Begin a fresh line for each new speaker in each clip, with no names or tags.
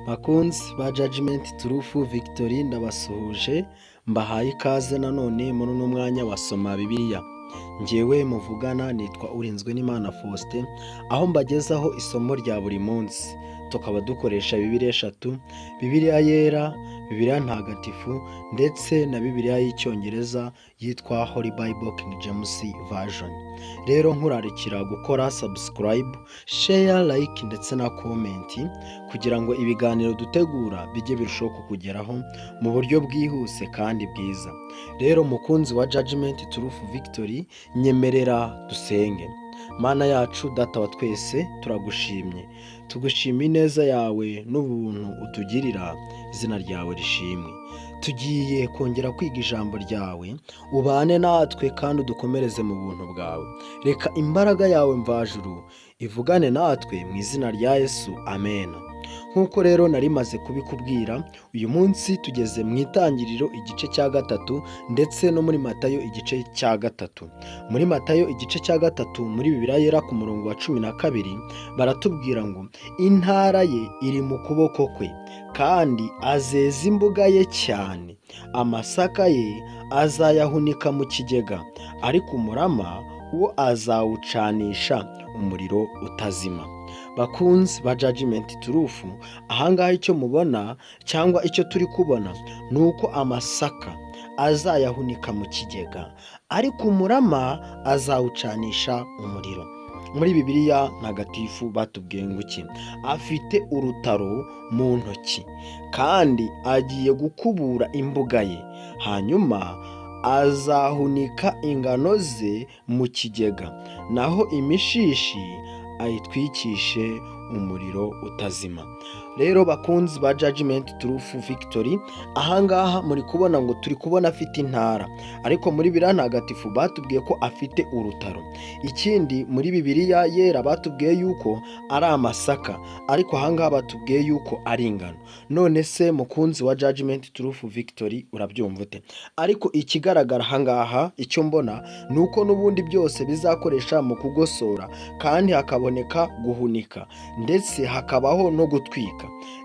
Bakunzi ba Judgment Truth Victory ndabasuhuje, mbahaye ikaze nanone muri uno mwanya wa Soma Bibiliya. Njyewe muvugana nitwa Urinzwenimana Faustin, aho mbagezaho isomo rya buri munsi. Tukaba dukoresha Bibiliya eshatu, Bibiliya yera, Bibiliya ntagatifu ndetse na Bibiliya y'icyongereza yitwa Holy Bible King James Version. Rero nkurarikira gukora subscribe, share, like ndetse na comment kugira ngo ibiganiro dutegura bijye birushaho kukugeraho mu buryo bwihuse kandi bwiza. Rero mukunzi wa Judgment Truth Victory, nyemerera dusenge. Mana yacu data wa twese, turagushimye, tugushima ineza yawe n'ubuntu utugirira, izina ryawe rishimwe. Tugiye kongera kwiga ijambo ryawe, ubane natwe kandi udukomereze mu buntu bwawe. Reka imbaraga yawe mvajuru ivugane natwe mu izina rya Yesu, amen. Nk'uko rero nari maze kubikubwira, uyu munsi tugeze mu itangiriro igice cya gatatu ndetse no muri Matayo igice cya gatatu. Muri Matayo igice cya gatatu muri Bibiliya yera ku murongo wa 12 baratubwira ngo intara ye iri mu kuboko kwe kandi azeza imbuga ye cyane, amasaka ye azayahunika mu kigega, ariko umurama wo azawucanisha umuriro utazima. Bakunzi ba Judgment Truth, ahangaha icyo mubona cyangwa icyo turi kubona ni uko amasaka azayahunika mu kigega, ariko umurama azawucanisha umuriro. Muri Bibiliya ntagatifu batubwiye ngo iki? Afite urutaro mu ntoki kandi agiye gukubura imbuga ye, hanyuma azahunika ingano ze mu kigega, naho imishishi ayitwikishe umuriro utazima. Rero bakunzi ba Judgment Truth Victory, ahangaha muri kubona ngo turi kubona afite intara, ariko muri Bibiliya ntagatifu batubwiye ko afite urutaro. Ikindi muri Bibiliya yera batubwiye yuko ari amasaka, ariko ahangaha batubwiye yuko ari ingano. None se mukunzi wa Judgment Truth Victory urabyumva ute? Ariko ikigaragara ahangaha icyo mbona ni uko n'ubundi byose bizakoresha mu kugosora kandi hakaboneka guhunika ndetse hakabaho no gutwika.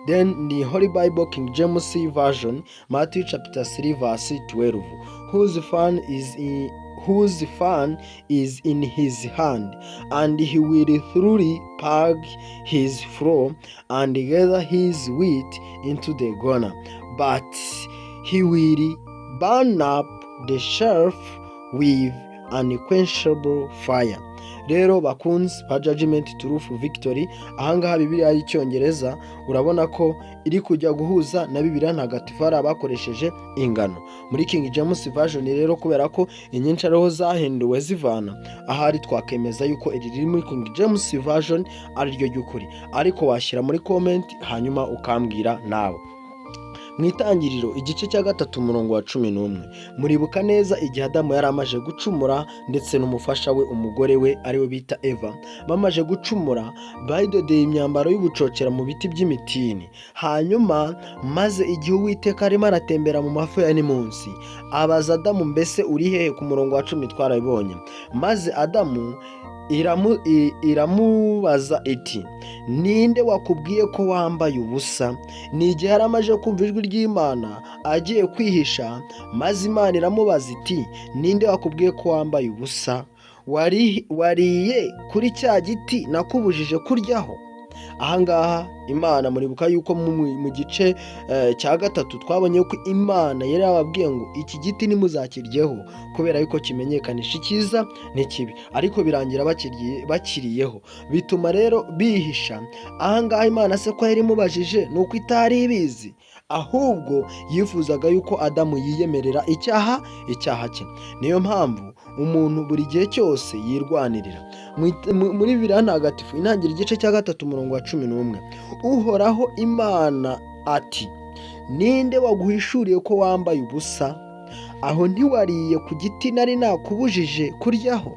Then the Holy Bible King James Version, Matthew chapter 3 verse 12, whose fan is in his hand, and he will thoroughly purge his floor and gather his wheat into the garner, but he will burn up the chaff with unquenchable fire. Rero bakunzi ba Judgment Truth Victory, ahangaha Bibiliya y'icyongereza urabona ko iri kujya guhuza na Bibiliya ntagatifu hari abakoresheje ingano. Muri King James Version rero kubera ko inyinshi ariho zahinduwe zivana, ahari twakemeza yuko iri riri muri King James Version ari ryo ry'ukuri, ariko washyira muri comment hanyuma ukambwira nawe. Mu itangiriro igice cya gatatu umurongo wa 11, muribuka neza igihe Adamu yari amaje gucumura ndetse n'umufasha we umugore we ariwe bita Eva, bamaje gucumura bayidodeye imyambaro y'ubucocera mu biti by'imitini. Hanyuma maze igihe Uwiteka arimo aratembera mu mafu ya munsi, abaza Adamu, mbese uri hehe? Ku murongo wa 10 twarabibonye. Maze Adamu iramubaza iti, ninde wakubwiye ko wambaye ubusa? Ni igihe yari amaje kumva ijwi ry'Imana agiye kwihisha, maze Imana iramubaza iti, ninde wakubwiye ko wambaye ubusa? Wariye kuri cya giti nakubujije kuryaho? Ahangaha Imana muribuka yuko mu gice cya gatatu twabonye ko Imana yari yababwiye ngo iki giti nimuzakiryeho kubera yuko kimenyekanisha icyiza n'ikibi, ariko birangira bakiriyeho, bituma rero bihisha. Ahangaha Imana se ko yari imubajije ni uko itari ibizi, ahubwo yifuzaga yuko Adamu yiyemerera icyaha cye. Niyo mpamvu umuntu buri gihe cyose yirwanirira. Muri Bibiliya ntagatifu intangiriro igice cya gatatu umurongo wa 11, Uhoraho Imana ati, ninde waguhishuriye ko wambaye ubusa? Aho ntiwariye ku giti nari nakubujije kuryaho?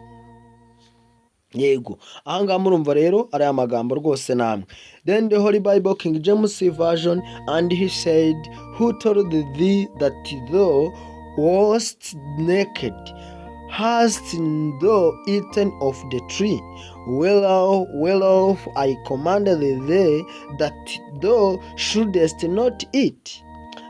Yego, ahangaha murumva rero ari amagambo rwose namwe. Then the Holy Bible King James Version, and he said, who told thee that thou wast naked? hast thou eaten of the tree whereof I commanded thee that thou shouldest not eat?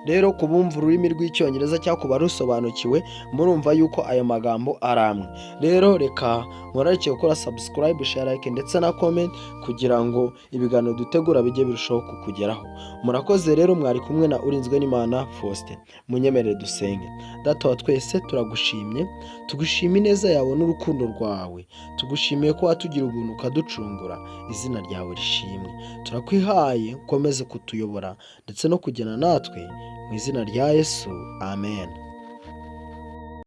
Rero ku bumva ururimi rw'icyongereza cyangwa ku barusobanukiwe murumva yuko ayo magambo ari amwe. Rero reka murarike gukora subscribe, share, like ndetse na comment kugira ngo ibiganiro dutegura bijye birushaho kukugeraho. Murakoze rero, mwari kumwe na Urinzwe n'Imana Faustin. Munyemerere dusenge. Data wa twese turagushimye, tugushima ineza yawe n'urukundo rwawe, tugushimiye ko watugira ubuntu ukaducungura, izina ryawe rishimwe. Turakwihaye ukomeze kutuyobora ndetse no kugena natwe, mu izina rya Yesu, amen.